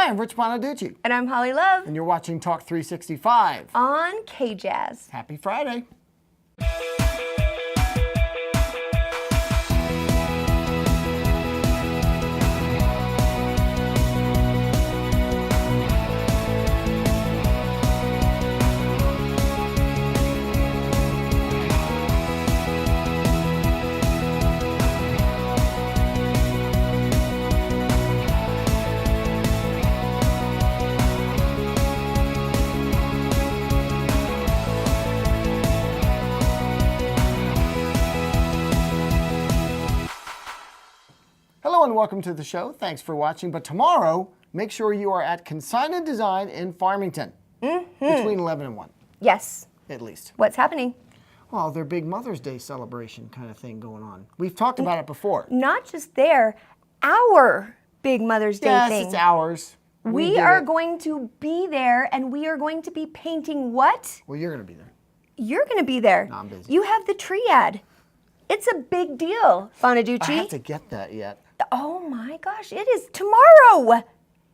Hi, I'm Rich Bonaducci. And I'm Holly Love. And you're watching Talk 365. On KJazz. Happy Friday. Hello and welcome to the show. Thanks for watching. But tomorrow, make sure you are at Consign and Design in Farmington between 11 and 1. Yes. At least. What's happening? Well, their big Mother's Day celebration kind of thing going on. We've talked about it before. Not just there, our big Mother's Day thing. Yes, it's ours. We are going to be there, and we are going to be painting what? Well, you're going to be there. You're going to be there. No, I'm busy. You have the triad. It's a big deal, Bonaducci. I have to get that yet. Oh my gosh, it is tomorrow.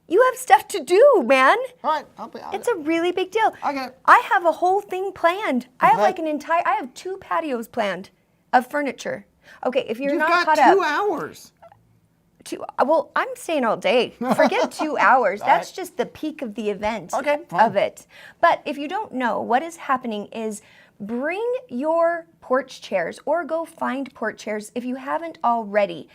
You have stuff to do, man. All right, it's a really big deal. Okay. I have a whole thing planned. I have Okay. like I have 2 patios planned of furniture. Okay, if you're You've not got caught up. 2 hours. Well, I'm staying all day. Forget 2 hours. That's right. just the peak of the event Okay, fine. of it. But if you don't know, what is happening is bring your porch chairs or go find porch chairs if you haven't already.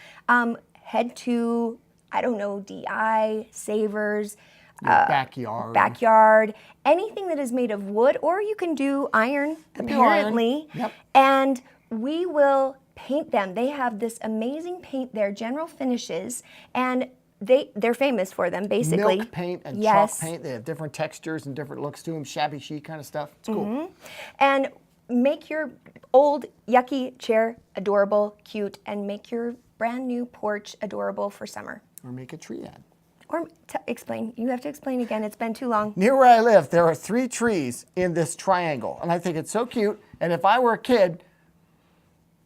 Head to, I don't know, DI, Savers, backyard, anything that is made of wood, or you can do iron, apparently. Yep. And we will paint them. They have this amazing paint there, General Finishes, and they're famous for them, basically. Milk paint and yes. chalk paint. They have different textures and different looks to them, shabby chic kind of stuff. It's cool. And make your old yucky chair adorable, cute, and make your brand new porch adorable for summer. Or make a triad. Or explain. You have to explain again. It's been too long. Near where I live, there are 3 trees in this triangle. And I think it's so cute. And if I were a kid,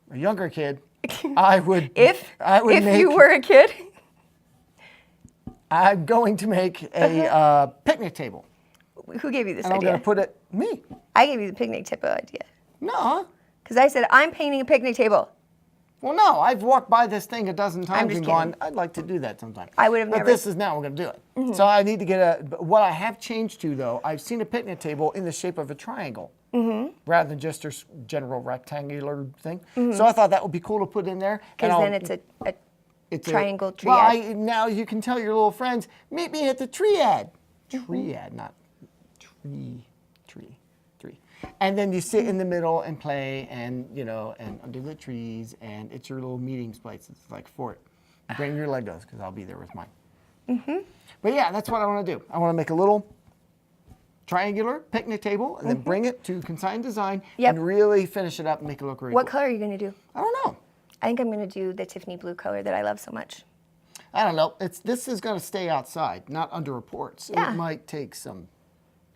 a younger kid, I would If you were a kid? I'm going to make a picnic table. Who gave you this And I'm idea? going to put it, me. I gave you the picnic table idea. No. Because I said, I'm painting a picnic table. Well, no, I've walked by this thing a dozen times just and gone, I'd like to do that sometime. I would have But never. this is now we're going to do it. So I need to get what I have changed to, though, I've seen a picnic table in the shape of a triangle rather than just a general rectangular thing. So I thought that would be cool to put in there. Because then it's a triangle triad. Well, now you can tell your little friends, meet me at the triad. Triad, not tree. And then you sit in the middle and play and, and under the trees, and it's your little meeting place. It's like fort. Bring your Legos, because I'll be there with mine. But yeah, that's what I want to do. I want to make a little triangular picnic table and then bring it to Consign Design and really finish it up and make it look really What cool. color are you going to do? I don't know. I think I'm going to do the Tiffany blue color that I love so much. I don't know. This is going to stay outside, not under a porch. So Yeah. it might take some...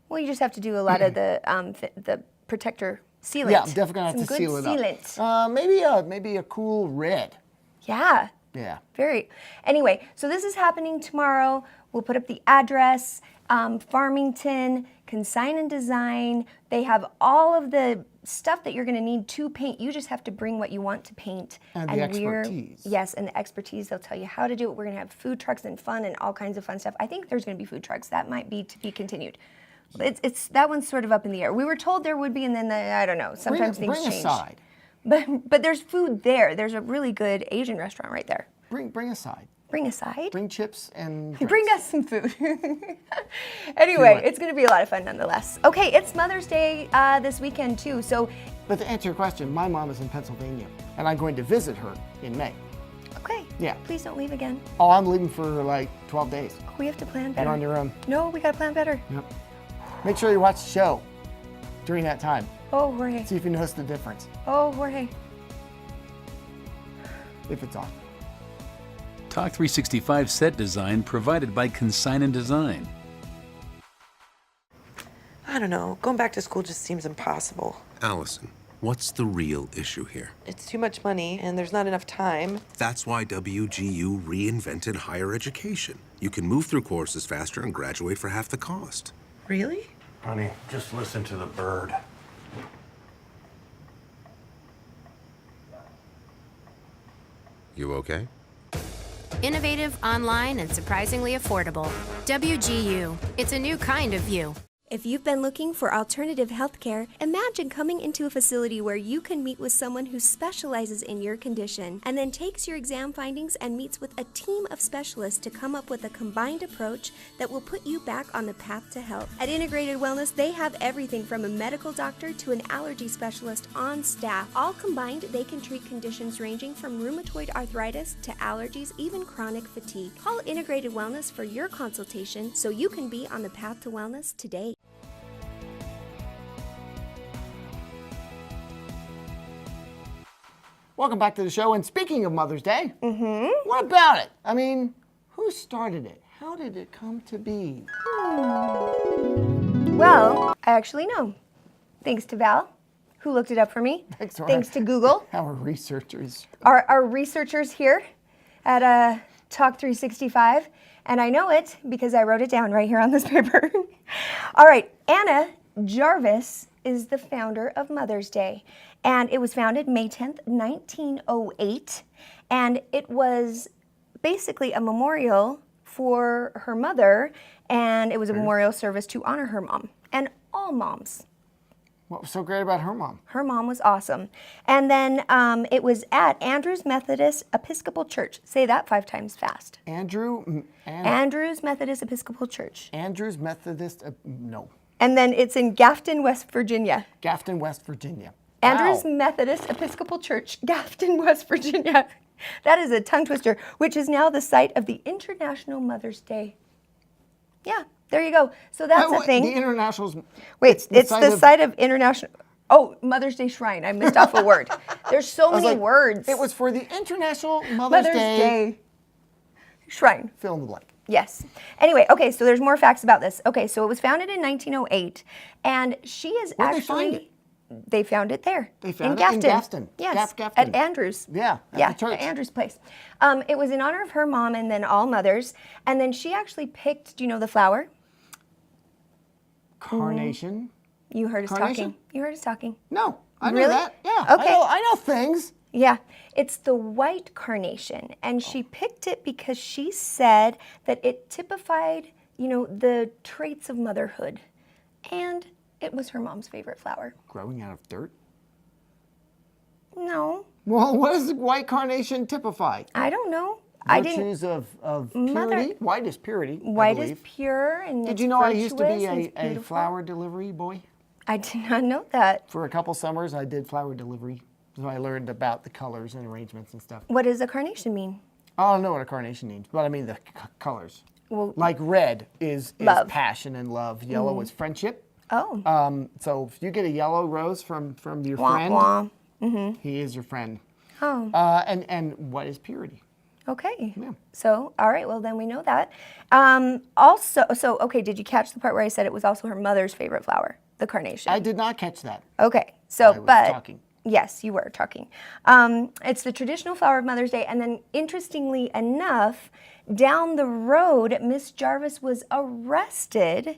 Well, you just have to do a lot of the protector sealant. Yeah, I'm definitely going to have to seal it sealant. up. Maybe a cool red. Yeah. Yeah. Very. Anyway, so this is happening tomorrow. We'll put up the address, Farmington, Consign and Design. They have all of the stuff that you're going to need to paint. You just have to bring what you want to paint. And the expertise. Yes, and the expertise. They'll tell you how to do it. We're going to have food trucks and fun and all kinds of fun stuff. I think there's going to be food trucks. That might be to be continued. It's that one's sort of up in the air. We were told there would be, and then I don't know. Sometimes things change. Bring a side. But there's food there. There's a really good Asian restaurant right there. Bring a side. Bring a side? Bring chips and Bring us some food. Anyway, it's going to be a lot of fun nonetheless. Okay, it's Mother's Day this weekend too. So, But to answer your question, my mom is in Pennsylvania, and I'm going to visit her in May. okay. Yeah. Please don't leave again. Oh, I'm leaving for like 12 days. We have to plan better. You're on your own. No, we got to plan better. Yep. Make sure you watch the show during that time. Oh, Jorge. See if you notice the difference, Oh, Jorge. if it's on. Talk 365 set design provided by Consign and Design. I don't know. Going back to school just seems impossible. Allison, What's the real issue here? It's too much money, and there's not enough time. That's why WGU reinvented higher education. You can move through courses faster and graduate for half the cost. Really? Honey, just listen to the bird. You okay? Innovative, online, and surprisingly affordable. WGU. It's a new kind of view. If you've been looking for alternative healthcare, imagine coming into a facility where you can meet with someone who specializes in your condition and then takes your exam findings and meets with a team of specialists to come up with a combined approach that will put you back on the path to health. At Integrated Wellness, they have everything from a medical doctor to an allergy specialist on staff. All combined, they can treat conditions ranging from rheumatoid arthritis to allergies, even chronic fatigue. Call Integrated Wellness for your consultation so you can be on the path to wellness today. Welcome back to the show. And speaking of Mother's Day, what about it? I mean, who started it? How did it come to be? Well, I actually know. Thanks to Val, who looked it up for me. Thanks to Google. Our researchers. Our researchers here at Talk 365. And I know it because I wrote it down right here on this paper. All right, Anna Jarvis is the founder of Mother's Day. And it was founded May 10th, 1908. And it was basically a memorial for her mother. And it was a memorial service to honor her mom and all moms. What was so great about her mom? Her mom was awesome. And then it was at Andrews Methodist Episcopal Church. Say that 5 times fast. Andrews Methodist Episcopal Church. Andrews Methodist, no. And then it's in Grafton, West Virginia. Grafton, West Virginia. Andrews Wow. Methodist Episcopal Church, Grafton, West Virginia. That is a tongue twister, which is now the site of the International Mother's Day. Yeah, there you go. So that's a thing. The International's... Wait, it's the site of International... Oh, Mother's Day Shrine. I missed off a word. There's so many words. It was for the International Mother's Day Shrine. Fill in the blank. Yes. Anyway, okay, so there's more facts about this. Okay, so it was founded in 1908, and she is Where'd actually... they find it? They found it there. They found in it in Grafton. Yes, Grafton. at Andrews. Yeah, at the church. At Andrews Place. It was in honor of her mom and then all mothers. And then she actually picked, do you know the flower? Carnation. You heard us Carnation? talking. You heard us talking. No, I know Really? that. Yeah. Okay. I know things. Yeah, it's the white carnation. And she picked it because she said that it typified, the traits of motherhood. And it was her mom's favorite flower. Growing out of dirt? No, Well, what does the white carnation typify? I don't know. I didn't. Virtues of purity? White is purity, I White is believe. pure and Did it's you know I used to be virtuous and it's a beautiful? flower delivery boy? I did not know that. For a couple summers, I did flower delivery. So I learned about the colors and arrangements and stuff. What does a carnation mean? I don't know what a carnation means, but I mean the colors. Well, Like red is Love. passion and love. Yellow is friendship. oh. So if you get a yellow rose from your Wah, friend, wah. he is your friend. Oh. And what is purity? Okay. Yeah. So, all right, well, then we know that. Okay, did you catch the part where I said it was also her mother's favorite flower, the carnation? I did not catch that. Okay, so, I was talking. Yes, you were talking. It's the traditional flower of Mother's Day, and then interestingly enough, down the road, Miss Jarvis was arrested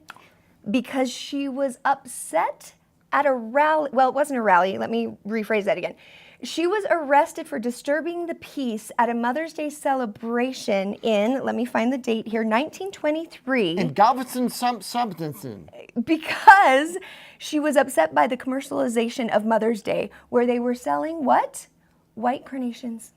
because she was upset at a rally. Well, it wasn't a rally. Let me rephrase that again. She was arrested for disturbing the peace at a Mother's Day celebration in, let me find the date here, 1923. And Galveston Substanson. Because she was upset by the commercialization of Mother's Day, where they were selling what? White carnations.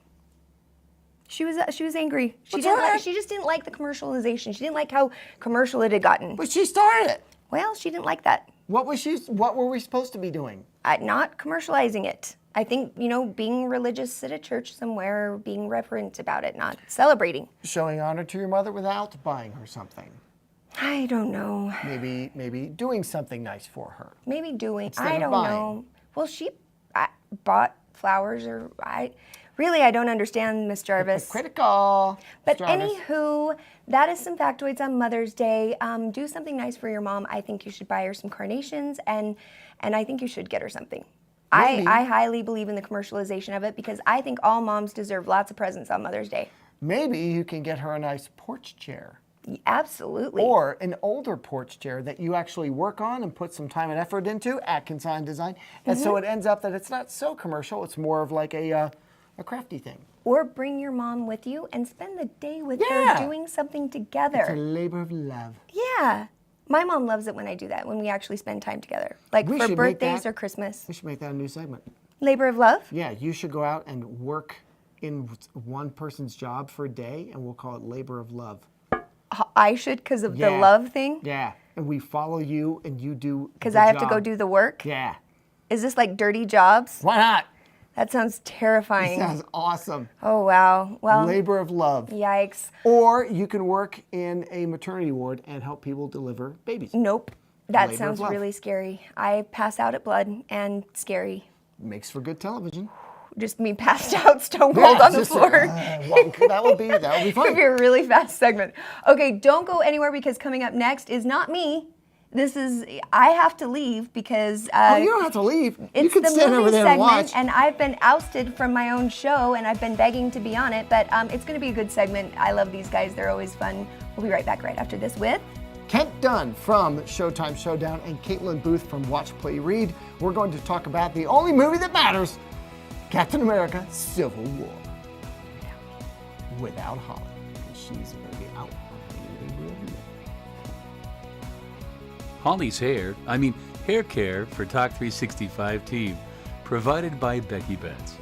She was angry. She just didn't like the commercialization. She didn't like how commercial it had gotten. But she started it. Well, she didn't like that. What were we supposed to be doing? Not commercializing it. I think, being religious at a church somewhere, being reverent about it, not celebrating. Showing honor to your mother without buying her something. I don't know. Maybe doing something nice for her. Maybe doing, Instead I of don't buying. know. Well, she bought flowers I don't understand, Miss Jarvis. Critical. But Jarvis. anywho, that is some factoids on Mother's Day. Do something nice for your mom. I think you should buy her some carnations, and I think you should get her something. Maybe. I highly believe in the commercialization of it because I think all moms deserve lots of presents on Mother's Day. Maybe you can get her a nice porch chair. Absolutely. Or an older porch chair that you actually work on and put some time and effort into at Consign Design. And so it ends up that it's not so commercial. It's more of like a crafty thing. Or bring your mom with you and spend the day with Yeah. her doing something It's a together. labor of love. Yeah. My mom loves it when I do that, when we actually spend time together. Like We for should make birthdays that- or Christmas. We should make that a new segment. Labor of love? Yeah, you should go out and work in one person's job for a day, and we'll call it labor of love. I should because of the Yeah. love thing? Yeah, and we follow you, and you do. Because the I have to go job. do the work? Yeah. Is this like dirty jobs? Why not? That sounds terrifying. Sounds awesome. Oh, wow. Well, Labor of love. yikes. Or you can work in a maternity ward and help people deliver babies. Nope. That Labor of sounds love. really scary. I pass out at blood and scary. Makes for good television. Just me passed out stone cold on the just, floor. well, that would be It'd fun. be a really fast segment. Okay, don't go anywhere because coming up next is not me. I have to leave because Oh, you don't have to leave. You it's can the stand movie over there and segment, watch. and I've been ousted from my own show, and I've been begging to be on it. But it's going to be a good segment. I love these guys; they're always fun. We'll be right back right after this with. Kent Dunn from Showtime Showdown and Kaitlyn Booth from Watch Play Read. We're going to talk about the only movie that matters, Captain America: Civil War. Without Holly, because she's going to be out. Holly's hair care for Talk 365 team, provided by Becky Betts.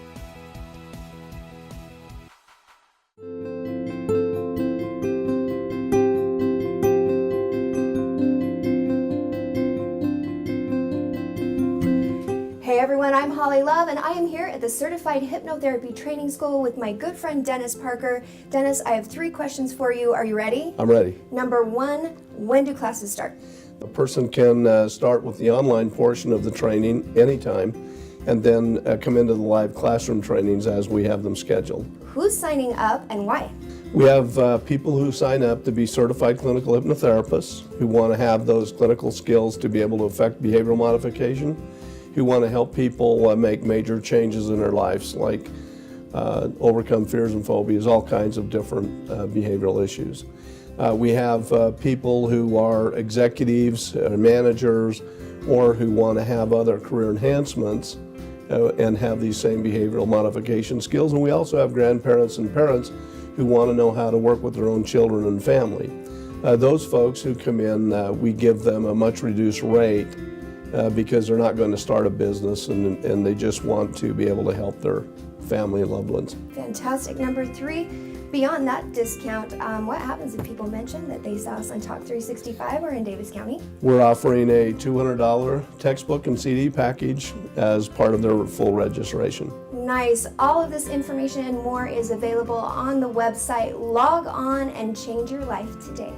Hey everyone, I'm Holly Love, and I am here at the Certified Hypnotherapy Training School with my good friend Dennis Parker. Dennis, I have 3 questions for you. Are you ready? I'm ready. Number 1, when do classes start? A person can start with the online portion of the training anytime and then come into the live classroom trainings as we have them scheduled. Who's signing up and why? We have people who sign up to be certified clinical hypnotherapists who want to have those clinical skills to be able to affect behavioral modification, who want to help people make major changes in their lives, like overcome fears and phobias, all kinds of different behavioral issues. We have people who are executives, managers, or who want to have other career enhancements and have these same behavioral modification skills. And we also have grandparents and parents who want to know how to work with their own children and family. Those folks who come in, we give them a much reduced rate because they're not going to start a business and they just want to be able to help their family and loved ones. Fantastic. Number 3, beyond that discount, what happens if people mention that they saw us on Talk 365 or in Davis County? We're offering a $200 textbook and CD package as part of their full registration. Nice. All of this information and more is available on the website. Log on and change your life today.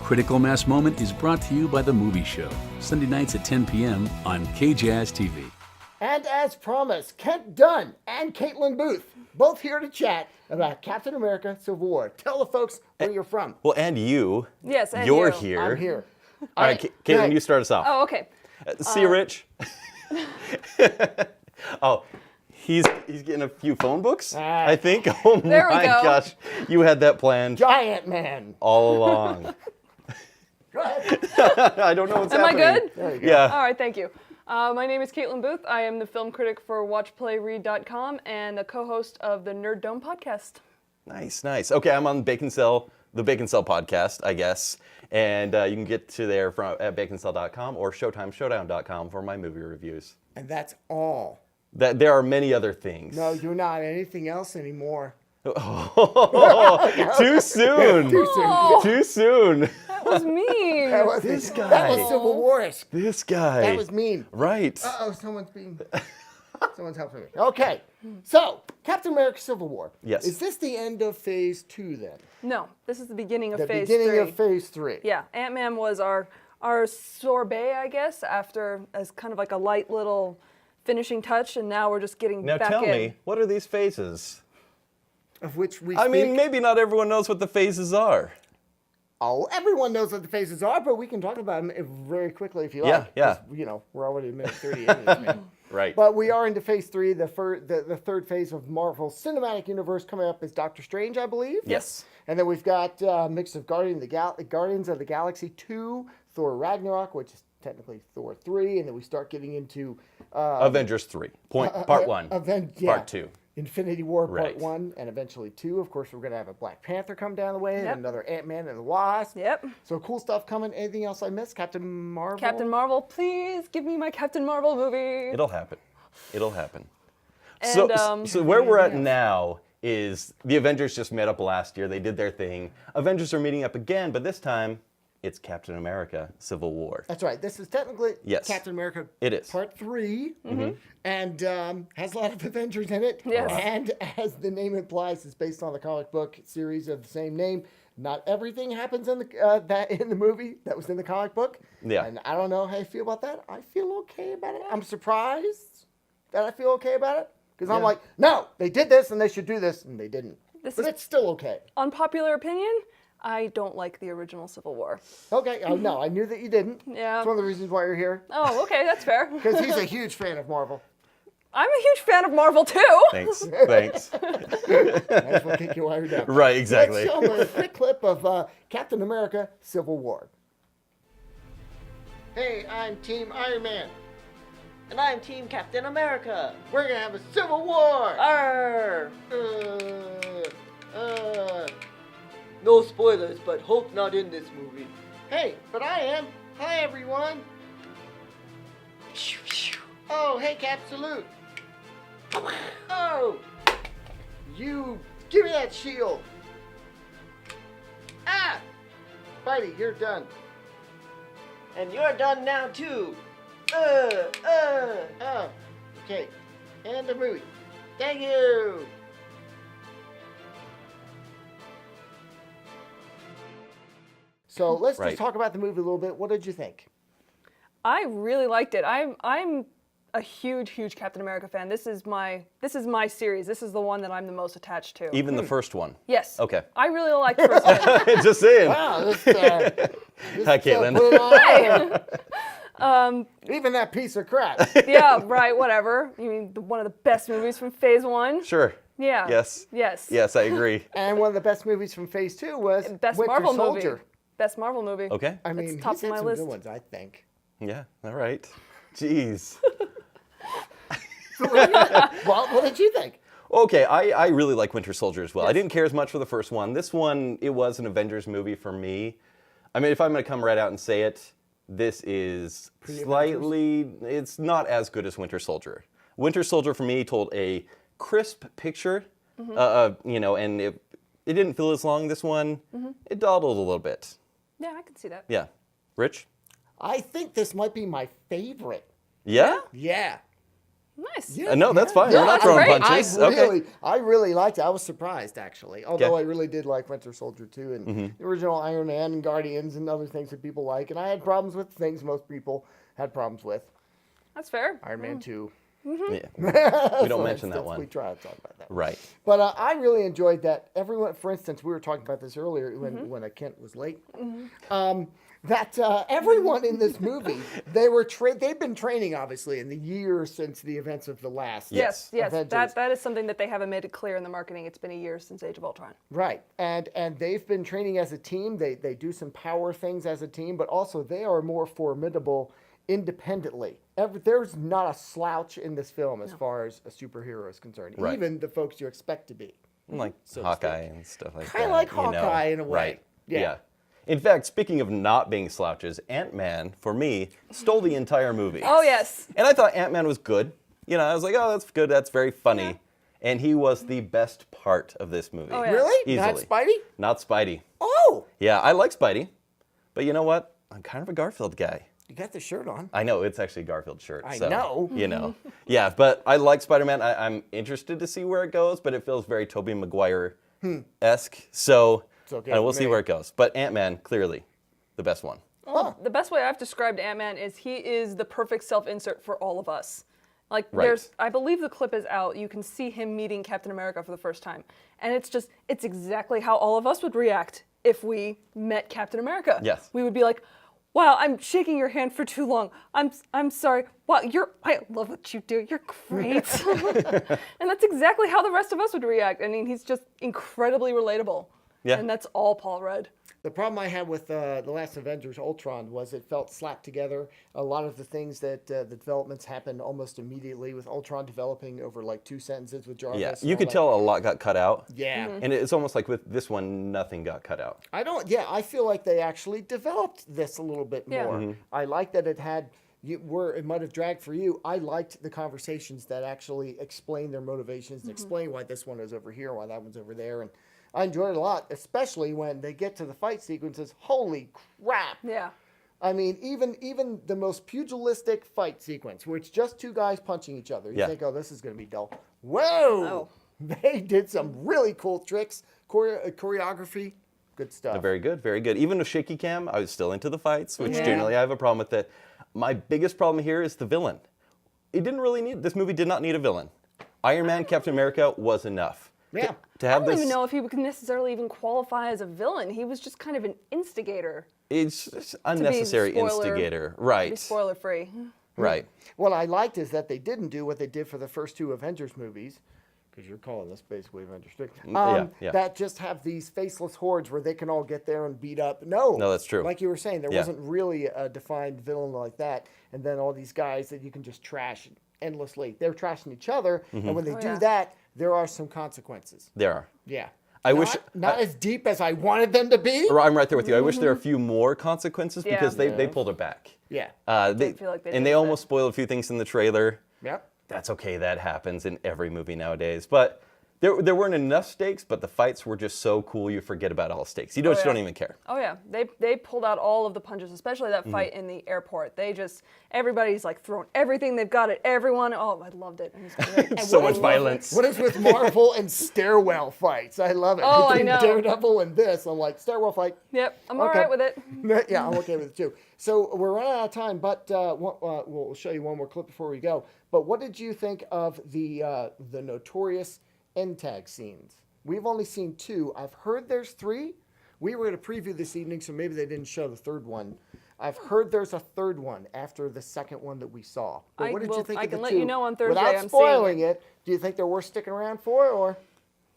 Critical Mass Moment is brought to you by The Movie Show, Sunday nights at 10 p.m. on KJazz TV. And as promised, Kent Dunn and Kaitlyn Booth, both here to chat about Captain America: Civil War. Tell the folks where you're from. Well, and you. Yes, and You're you. here. I'm here. All right, Kaitlyn, you start us off. Oh, okay. See you, Rich. Oh, he's getting a few phone books, I think. Oh There we my go. gosh, you had that planned Giant Man. all along. Go ahead. I don't know what's Am I happening. good? Yeah. All right, thank you. My name is Kaitlyn Booth. I am the film critic for WatchPlayRead.com and the co-host of the Nerd Dome podcast. Nice, nice. Okay, I'm on Bacon Cell, the Bacon Cell podcast, I guess. And you can get to there at baconcell.com or showtimeshowdown.com for my movie reviews. And that's all. There are many other things. No, you're not anything else anymore. Too soon. Too soon. That was mean. That was This guy. That was Civil War-esque. This guy. That was mean. Right. Uh-oh, someone's being... Someone's helping me. Okay. So, Captain America Civil War. Yes. Is this the end of phase 2 then? No, this is the beginning of The phase beginning 3. of phase 3. Yeah, Ant-Man was our sorbet, I guess, after as kind of like a light little finishing touch, and now we're just getting Now back tell in. me, what are these phases? Of which we I mean, speak. maybe not everyone knows what the phases are. Oh, everyone knows what the phases are, but we can talk about them very quickly if you Yeah, like. yeah. 'Cause, you know, we're already in minute 30 anyways, man. Right. But we are into phase 3. The third phase of Marvel's cinematic universe coming up is Doctor Strange, I believe. Yes. And then we've got a mix of Guardians of the Galaxy 2, Thor Ragnarok, which is technically Thor 3, and then we start getting into Avengers 3, part 1, part 2. Infinity War Part Right. 1, and eventually 2. Of course, we're going to have a Black Panther come down the way, Yep. and another Ant-Man and the Wasp. Yep. So cool stuff coming. Anything else I missed? Captain Marvel? Captain Marvel, please give me my Captain Marvel movie. It'll happen. It'll happen. And, So where we're at now is the Avengers just met up last year. They did their thing. Avengers are meeting up again, but this time it's Captain America Civil War. That's right. This is technically Yes. Captain America It is. Part 3, and has a lot of Avengers in it. Yes. And as the name implies, it's based on the comic book series of the same name. Not everything happens in the movie that was in the comic book. Yeah. And I don't know how you feel about that. I feel okay about it. I'm surprised that I feel okay about it. Because I'm like, no, they did this and they should do this, and they didn't. But it's still okay. Unpopular opinion, I don't like the original Civil War. Okay, no, I knew that you didn't. Yeah. It's one of the reasons why you're here. Oh, okay, that's fair. Because he's a huge fan of Marvel. I'm a huge fan of Marvel too. Thanks. Thanks. Might as well kick you while you're down. Right, exactly. Let's show them a quick clip of Captain America Civil War. Hey, I'm Team Iron Man. And I'm Team Captain America. We're going to have a civil war. Arr! Uh, No spoilers, but Hulk not in this movie. Hey, but I am. Hi, everyone. Oh, hey, Cap, salute. Oh, you, give me that shield. Ah, Spidey, you're done. And you're done now too. Oh, okay. And the movie. Thank you. So let's Right. just talk about the movie a little bit. What did you think? I really liked it. I'm a huge Captain America fan. This is my series. This is the one that I'm the most attached to. Even the first one. Yes. Okay. I really liked the first one. Just saying. Wow, this Hi, Caitlin. put it on. Even that piece of crap. Yeah, right, whatever. You mean one of the best movies from Phase 1? Sure. Yeah. Yes. Yes. Yes, I agree. And one of the best movies from Phase 2 was Best Winter Marvel Soldier. movie. Best Marvel movie. Okay. I mean, It's top he's of had my some list. good ones, I think. Yeah. All right. Jeez. Well, what did you think? Okay, I really like Winter Soldier as well. I didn't care as much for the first one. This one, it was an Avengers movie for me. I mean, if I'm going to come right out and say it, this is slightly, it's not as good as Winter Soldier. Winter Soldier for me told a crisp picture, you know, and it didn't feel as long. This one, it dawdled a little bit. Yeah, I can see that. Yeah. Rich? I think this might be my favorite. Yeah? Yeah. Nice. Yeah, No, that's fine. Yeah, We're not throwing great. punches. I really liked it. I was surprised, actually. Although Okay. I really did like Winter Soldier too, and the original Iron Man and Guardians and other things that people like. And I had problems with things most people had problems with. That's fair. Iron Man 2. Yeah. We don't mention that We one. try to talk about that. Right. But I really enjoyed that. Everyone, for instance, we were talking about this earlier when Kent was late. That everyone in this movie, they've been training obviously in the years since the events of the last. Yes. Avengers. That is something that they haven't made it clear in the marketing. It's been a year since Age of Ultron. Right, and they've been training as a team. They do some power things as a team, but also they are more formidable independently. There's not a slouch in this film as far as a superhero is concerned. Right. Even the folks you expect to be. Like So to Hawkeye speak. and stuff like that. Kinda like you know. Hawkeye in a way. Right. Yeah. In fact, speaking of not being slouches, Ant-Man, for me, stole the entire movie. Oh, yes. And I thought Ant-Man was good. You know, I was like, oh, that's good. That's very funny. And he was the best part of this movie. Oh, yeah. Really? Easily. Not Spidey? Not Spidey. Oh! Yeah, I like Spidey. But you know what? I'm kind of a Garfield guy. You got the shirt on. I know, it's actually a Garfield shirt. I so, know. You know. Yeah, but I like Spider-Man. I'm interested to see where it goes, but it feels very Tobey Maguire-esque. So okay we'll for see me. where it goes. But Ant-Man, clearly, the best one. Well, the best way I've described Ant-Man is he is the perfect self-insert for all of us. Like Right. I believe the clip is out. You can see him meeting Captain America for the first time. And it's exactly how all of us would react if we met Captain America. Yes. We would be like, wow, I'm shaking your hand for too long. I'm sorry. Wow, I love what you do. You're great. And that's exactly how the rest of us would react. I mean, he's just incredibly relatable. Yeah. And that's all Paul Rudd. The problem I had with the last Avengers, Ultron, was it felt slapped together. A lot of the things that the developments happened almost immediately, with Ultron developing over like 2 sentences with Jarvis. Yeah, and you all could that. tell a lot got cut out. Yeah. And it's almost like with this one, nothing got cut out. I feel like they actually developed this a little bit Yeah. more. I like that it had, where it might have dragged for you, I liked the conversations that actually explain their motivations and explain why this one is over here, why that one's over there. And I enjoyed it a lot, especially when they get to the fight sequences. Holy crap. Yeah. I mean, even the most pugilistic fight sequence, where it's just two guys punching each other. You think, oh, this is going to be dull. Whoa! They did some really cool tricks, choreography, good stuff. Very good, very good. Even with shaky cam, I was still into the fights, which Yeah. generally I have a problem with that. My biggest problem here is the villain. It didn't really need, this movie did not need a villain. Iron Man, Captain America was enough. Yeah. To have I don't this, even know if he would necessarily even qualify as a villain. He was just kind of an instigator. it's just unnecessary instigator. To be Right, spoiler free. right. What I liked is that they didn't do what they did for the first two Avengers movies, because you're calling this basically Avengers 3, yeah. that just have these faceless hordes where they can all get there and beat up. No, No, that's true. Like you were saying, there Yeah. wasn't really a defined villain like that. And then all these guys that you can just trash endlessly. They're trashing each other, and when they do that, there are some consequences. There are. Yeah. I wish Not as deep as I wanted them to be. I'm right there with you. I wish there were a few more consequences because they pulled it back. Yeah. They feel like they and did they a bit. almost spoiled a few things in the trailer. Yep. That's okay. That happens in every movie nowadays. But there weren't enough stakes, but the fights were just so cool you forget about all stakes. You just don't even care. Oh yeah, they pulled out all of the punches, especially that fight in the airport. Everybody's like throwing everything they've got at everyone. Oh, I loved it. It was great. So much violence. What is with Marvel and stairwell fights? I love it. Oh, I Between know. Daredevil and this, I'm like, stairwell fight. Yep, I'm all right with it. Yeah, I'm okay with it too. So we're running out of time, but we'll show you one more clip before we go. But what did you think of the notorious end tag scenes? We've only seen 2. I've heard there's 3. We were at a preview this evening, so maybe they didn't show the third one. I've heard there's a third one after the second one that we saw. But what did you think I of the can let 2? you know on Thursday. Without I'm spoiling seeing it, do you think they're worth sticking around for, or?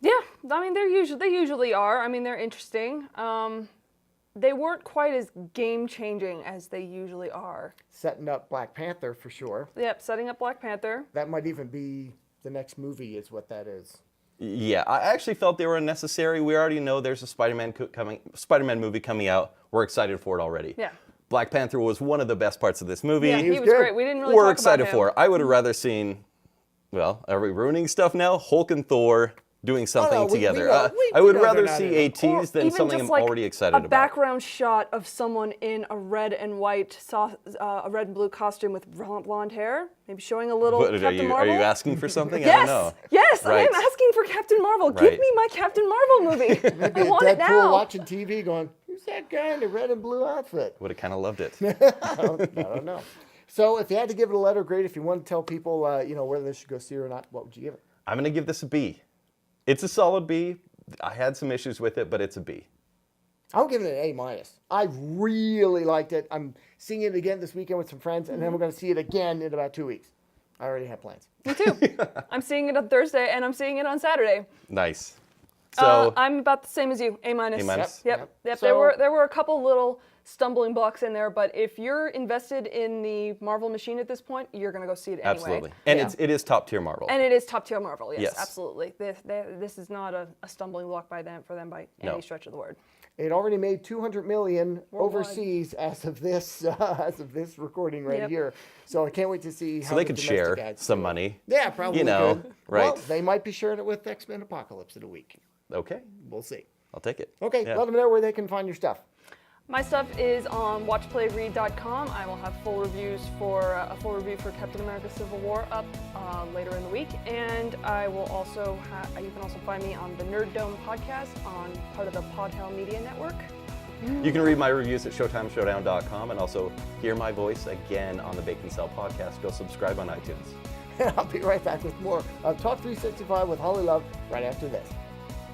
Yeah, I mean they usually are. I mean they're interesting. They weren't quite as game changing as they usually are. Setting up Black Panther for sure. Yep, setting up Black Panther. That might even be the next movie, is what that is. Yeah, I actually felt they were unnecessary. We already know there's a Spider-Man movie coming out. We're excited for it already. Yeah. Black Panther was one of the best parts of this movie. Yeah, he was good. great. We didn't really We're talk excited about him. for it. I would have rather seen, well, are we ruining stuff now? Hulk and Thor doing something we together. know- I we would know rather they're not see in a it. Or tease than even something just I'm like already excited a about. background shot of someone in a red and white, a red and blue costume with blonde hair, maybe showing a little What, Captain are Marvel. you asking for something? Yes, I don't know. yes, Right. I am asking for Captain Marvel. Right. Give me my Captain Marvel movie. Maybe I a want it Deadpool now. watching TV going, who's that guy in the red and blue outfit? Would have kind of loved it. I don't know. So if you had to give it a letter grade, if you want to tell people, whether they should go see it or not, what would you give it? I'm going to give this a B. It's a solid B. I had some issues with it, but it's a B. I'm giving it an A-. I really liked it. I'm seeing it again this weekend with some friends, and then we're going to see it again in about 2 weeks. I already have plans. Me too. I'm seeing it on Thursday and I'm seeing it on Saturday. Nice. So I'm about the same as you. A-. A-. Yep. So- there were a couple little stumbling blocks in there, but if you're invested in the Marvel machine at this point, you're going to go see it anyway. absolutely. And it is top tier Marvel. And it is top tier Marvel. Yes, Yes. absolutely. This is not a stumbling block for them by any No. stretch of the word. It already made $200 million Worldwide. overseas as of this recording right Yep. here. So I can't wait to see how so they the could domestic share ads some do. money. Yeah, probably. You know, could. right. Well, they might be sharing it with X-Men Apocalypse in a week. Okay, We'll see. I'll take it. Okay, Yeah. let them know where they can find your stuff. My stuff is on watchplayread.com. I will have full reviews for a full review for Captain America: Civil War up later in the week, and I will also you can also find me on the Nerd Dome podcast on part of the Podhell Media Network. You can read my reviews at ShowtimeShowdown.com and also hear my voice again on the Bake and Sell podcast. Go subscribe on iTunes. And I'll be right back with more of Talk 365 with Holly Love right after this.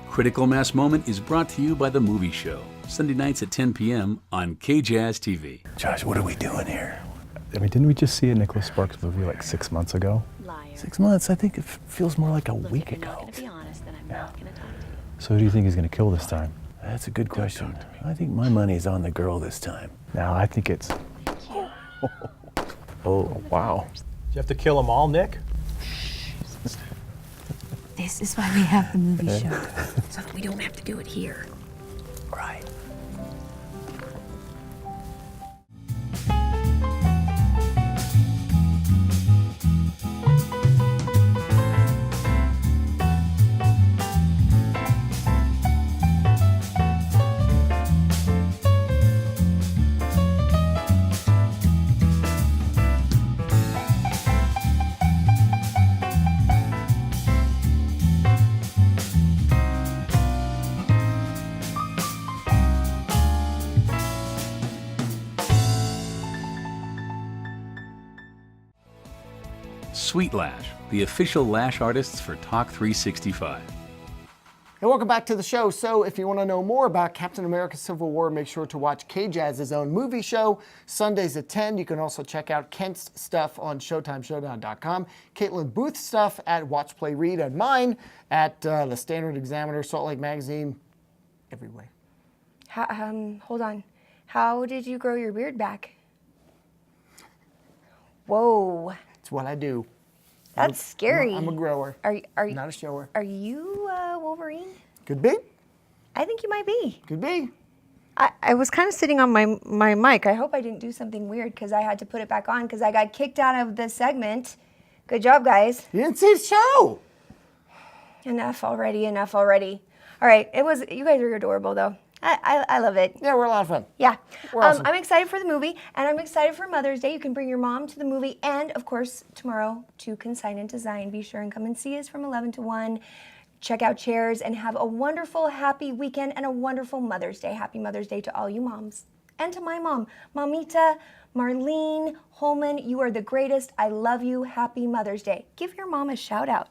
Critical Mass Moment is brought to you by The Movie Show, Sunday nights at 10 p.m. on KJazz TV. Josh, what are we doing here? I mean, didn't we just see a Nicholas Sparks movie like 6 months ago? Liar. 6 months? I think it feels more like a Look, week if you're ago. not going to be honest, then I'm not going to talk to you. So who do you think he's going to kill this time? That's a good question. I think my money's on the girl this time. No, I think it's... Thank you. Oh, wow. Did you have to kill them all, Nick? This is why we have the movie show, so that we don't have to do it here. Right. Sweet Lash, the official lash artists for Talk 365. And welcome back to the show. So if you want to know more about Captain America: Civil War, make sure to watch KJazz's own movie show, Sundays at 10. You can also check out Kent's stuff on ShowtimeShowdown.com, Kaitlyn Booth stuff at Watch Play Read, and mine at the Standard Examiner, Salt Lake Magazine, everywhere. Hold on. How did you grow your beard back? Whoa. It's what I do. That's scary. I'm a grower. Are you Not a shower. Are you Wolverine? Could be. I think you might be. Could be. I was kind of sitting on my mic. I hope I didn't do something weird because I had to put it back on because I got kicked out of the segment. Good job, guys. You didn't see the show. Enough already. All right, you guys are adorable though. I love it. Yeah, we're a lot of fun. Yeah. We're awesome. I'm excited for the movie, and I'm excited for Mother's Day. You can bring your mom to the movie, and of course, tomorrow to Consign and Design. Be sure and come and see us from 11 to 1. Check out chairs, and have a wonderful, happy weekend, and a wonderful Mother's Day. Happy Mother's Day to all you moms. And to my mom, Mamita, Marlene, Holman, you are the greatest. I love you. Happy Mother's Day. Give your mom a shout out.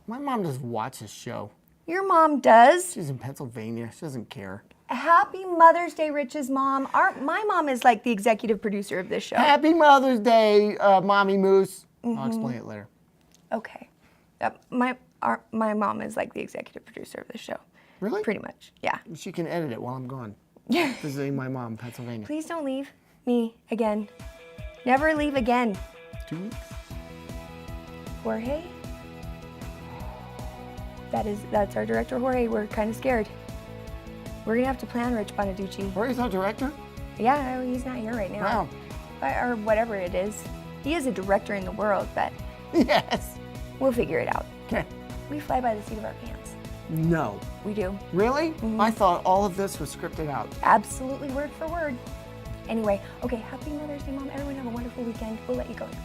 My mom doesn't watch this show. Your mom does. She's in Pennsylvania. She doesn't care. Happy Mother's Day, Rich's mom. My mom is like the executive producer of this show. Happy Mother's Day, Mommy Moose. I'll explain it later. Okay. My mom is like the executive producer of this show. Really? Pretty much, yeah. She can edit it while I'm gone. Visiting my mom in Pennsylvania. Please don't leave me again. Never leave again. 2 weeks. Jorge? That's our director, Jorge. We're kind of scared. We're gonna have to plan Rich Bonaducci. Jorge's our director? Yeah, he's not here right now. Wow. Or whatever it is. He is a director in the world, but Yes. we'll figure it out. Okay. We fly by the seat of our pants. No. We do. Really? I thought all of this was scripted out. Absolutely word for word. Anyway, okay, happy Mother's Day, Mom. Everyone have a wonderful weekend. We'll let you go now.